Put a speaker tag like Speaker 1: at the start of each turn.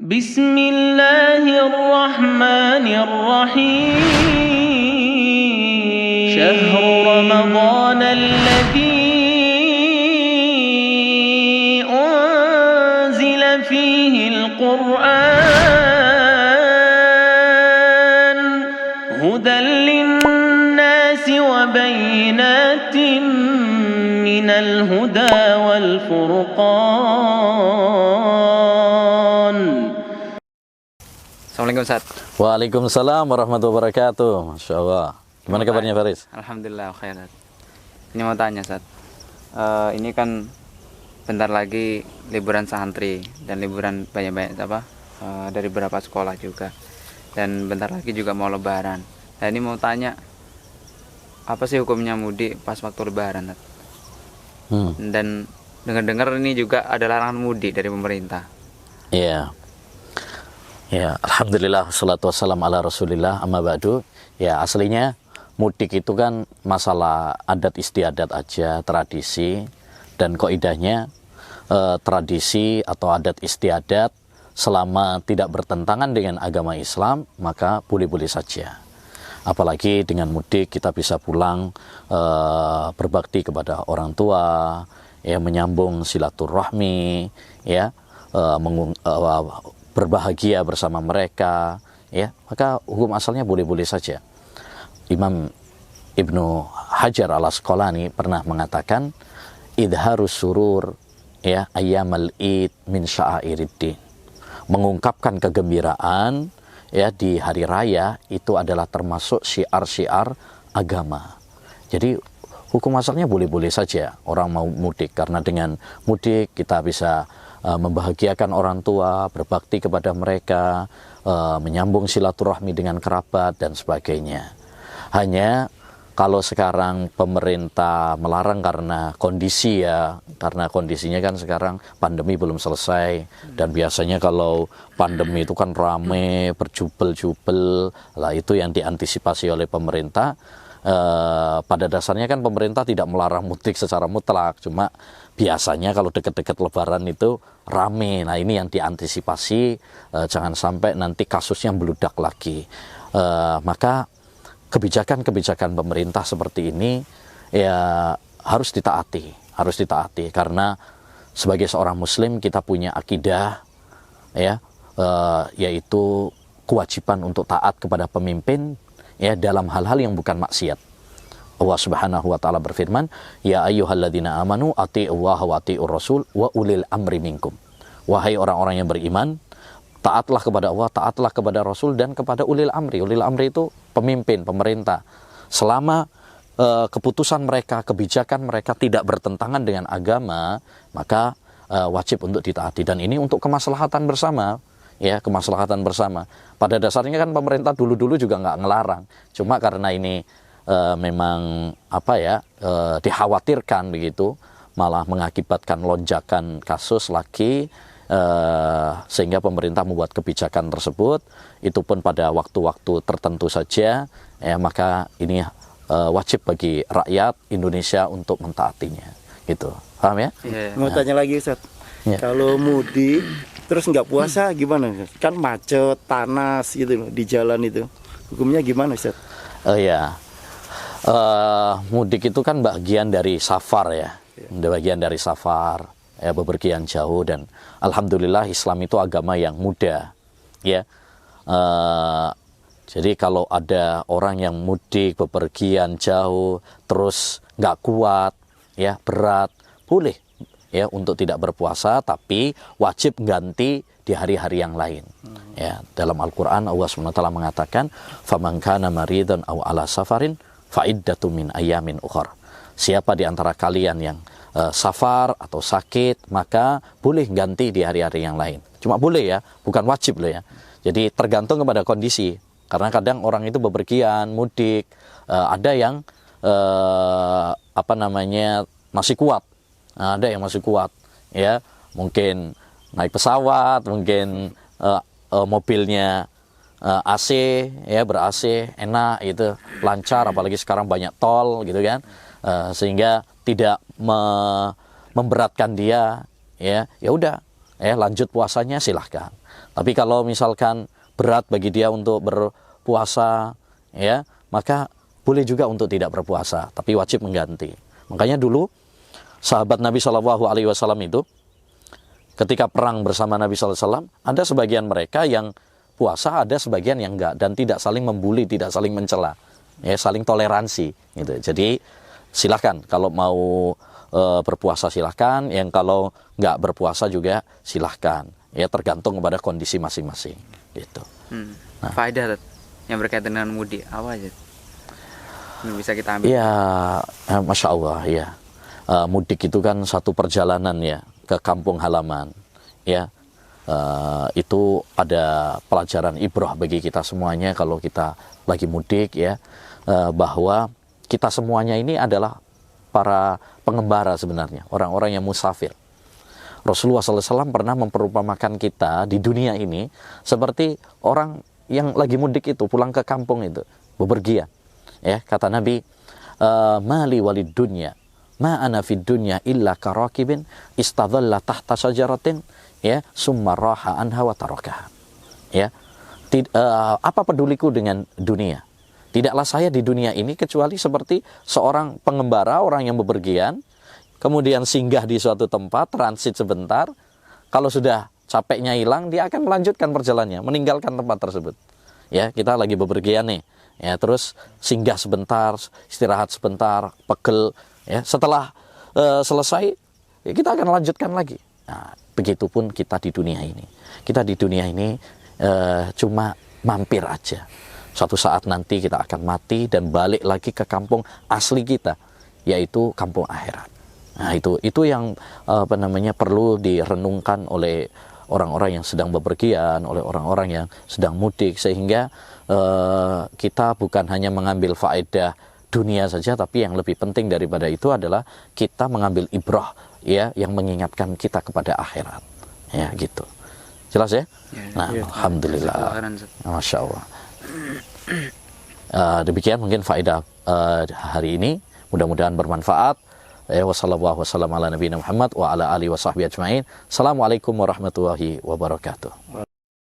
Speaker 1: بسم الله الرحمن الرحيم شهر رمضان الذي أنزل فيه القرآن هدى للناس وبينات من الهدى والفرقان.
Speaker 2: Assalamualaikum Ustaz.
Speaker 3: Waalaikumsalam warahmatullahi wabarakatuh. Masya Allah. Gimana kabarnya Faris?
Speaker 2: Alhamdulillah khairat. Ini mau tanya Ustaz. Ini kan bentar lagi liburan santri dan liburan banyak-banyak dari beberapa sekolah juga. Dan bentar lagi juga mau lebaran. Nah ini mau tanya, apa sih hukumnya mudik pas waktu lebaran Ustaz? Dan dengar-dengar ini juga ada larangan mudik dari pemerintah.
Speaker 3: Iya. Ya, alhamdulillah wassalatu wassalam ala Rasulillah amma ba'du. Ya, aslinya mudik itu kan masalah adat istiadat aja, tradisi, dan kaidahnya tradisi atau adat istiadat selama tidak bertentangan dengan agama Islam, maka boleh-boleh saja. Apalagi dengan mudik kita bisa pulang berbakti kepada orang tua, ya, menyambung silaturahmi, ya, berbahagia bersama mereka, ya, maka hukum asalnya boleh-boleh saja. Imam Ibnu Hajar al-Asqalani pernah mengatakan, idharus surur, ya, ayyamal id min sya'airiddin. Mengungkapkan kegembiraan, ya, di hari raya itu adalah termasuk syiar-syiar agama. Jadi hukum asalnya boleh-boleh saja orang mau mudik, karena dengan mudik kita bisa membahagiakan orang tua, berbakti kepada mereka, menyambung silaturahmi dengan kerabat dan sebagainya. Hanya kalau sekarang pemerintah melarang karena kondisi, ya, karena kondisinya kan sekarang pandemi belum selesai, dan biasanya kalau pandemi itu kan rame, berjubel-jubel, lah itu yang diantisipasi oleh pemerintah. Pada dasarnya kan pemerintah tidak melarang mudik secara mutlak, cuma biasanya kalau dekat-dekat lebaran itu rame. Nah ini yang diantisipasi, jangan sampai nanti kasusnya meludak lagi. Maka kebijakan-kebijakan pemerintah seperti ini ya harus ditaati, karena sebagai seorang muslim kita punya akidah, ya, yaitu kewajiban untuk taat kepada pemimpin, ya, dalam hal-hal yang bukan maksiat. Allah Subhanahu wa taala berfirman, ya ayyuhalladzina amanu atiiullaha wa atiiur rasul wa ulil amri minkum. Wahai orang-orang yang beriman, taatlah kepada Allah, taatlah kepada Rasul, dan kepada ulil amri. Ulil amri itu pemimpin, pemerintah. Selama keputusan mereka, kebijakan mereka tidak bertentangan dengan agama, maka wajib untuk ditaati. Dan ini untuk kemaslahatan bersama, ya, kemaslahatan bersama. Pada dasarnya kan pemerintah dulu-dulu juga nggak ngelarang, cuma karena ini memang dikhawatirkan begitu, malah mengakibatkan lonjakan kasus lagi, sehingga pemerintah membuat kebijakan tersebut. Itu pun pada waktu-waktu tertentu saja, ya, maka ini wajib bagi rakyat Indonesia untuk mentaatinya, gitu. Paham ya?
Speaker 4: Mau tanya lagi Ustaz, kalau mudik terus nggak puasa gimana? Kan macet, panas gitu loh di jalan itu, hukumnya gimana Ustaz?
Speaker 3: Ya, mudik itu kan bagian dari safar, ya, bagian dari safar, ya, bepergian jauh, dan alhamdulillah Islam itu agama yang mudah, ya. Jadi kalau ada orang yang mudik bepergian jauh terus nggak kuat, ya, berat, boleh, ya, untuk tidak berpuasa, tapi wajib ganti di hari-hari yang lain. Ya, dalam Al-Quran Allah SWT mengatakan, faman kana maridan aw ala safarin fa'iddatu min ayyamin ukhar. Siapa di antara kalian yang safar atau sakit, maka boleh ganti di hari-hari yang lain. Cuma boleh, ya, bukan wajib loh, ya. Jadi tergantung kepada kondisi. Karena kadang orang itu bepergian, mudik, ada yang masih kuat. Nah, ada yang masih kuat, ya, mungkin naik pesawat, mungkin mobilnya AC, ya, ber-AC, enak, itu lancar, apalagi sekarang banyak tol, gitu kan, sehingga tidak memberatkan dia, ya udah, lanjut puasanya silahkan. Tapi kalau misalkan berat bagi dia untuk berpuasa, ya, maka boleh juga untuk tidak berpuasa, tapi wajib mengganti. Makanya dulu sahabat Nabi Shallallahu Alaihi Wasallam itu ketika perang bersama Nabi Sallallahu Alaihi Wasallam, ada sebagian mereka yang puasa, ada sebagian yang enggak, dan tidak saling membuli, tidak saling mencela, ya, saling toleransi, gitu. Jadi silahkan kalau mau berpuasa silahkan, yang kalau nggak berpuasa juga silahkan, ya, tergantung kepada kondisi masing-masing, gitu.
Speaker 2: Faedah yang berkaitan dengan mudik apa aja yang bisa kita ambil?
Speaker 3: Ya, masya Allah, ya. Mudik itu kan satu perjalanan, ya, ke kampung halaman, ya. Itu ada pelajaran ibrah bagi kita semuanya kalau kita lagi mudik, ya, bahwa kita semuanya ini adalah para pengembara sebenarnya, orang-orang yang musafir. Rasulullah SAW pernah memperumpamakan kita di dunia ini seperti orang yang lagi mudik itu, pulang ke kampung itu, bepergian. Ya, kata Nabi, mali walid dunya, ma ana fid dunya illa karakibin istadhalla tahta syajaratin, ya, summa raha anha wa tarakaha. Ya. Apa peduliku dengan dunia? Tidaklah saya di dunia ini kecuali seperti seorang pengembara, orang yang bepergian, kemudian singgah di suatu tempat, transit sebentar, kalau sudah capeknya hilang, dia akan melanjutkan perjalanannya, meninggalkan tempat tersebut. Ya, kita lagi bepergian nih, ya, terus singgah sebentar, istirahat sebentar, pegel, ya, setelah selesai, ya, kita akan lanjutkan lagi. Nah, begitupun kita di dunia ini. Kita di dunia ini cuma mampir aja. Suatu saat nanti kita akan mati dan balik lagi ke kampung asli kita, yaitu kampung akhirat. Nah, itu yang perlu direnungkan oleh orang-orang yang sedang bepergian, oleh orang-orang yang sedang mudik, sehingga kita bukan hanya mengambil faedah dunia saja, tapi yang lebih penting daripada itu adalah kita mengambil ibrah, ya, yang mengingatkan kita kepada akhirat, ya, gitu. Jelas, ya? Nah, alhamdulillah, masya Allah. Demikian mungkin faedah hari ini, mudah-mudahan bermanfaat. Wassallallahu wasallam ala nabiyina Muhammad wa ala alihi wa sahbihi ajma'in. Assalamualaikum warahmatullahi wabarakatuh.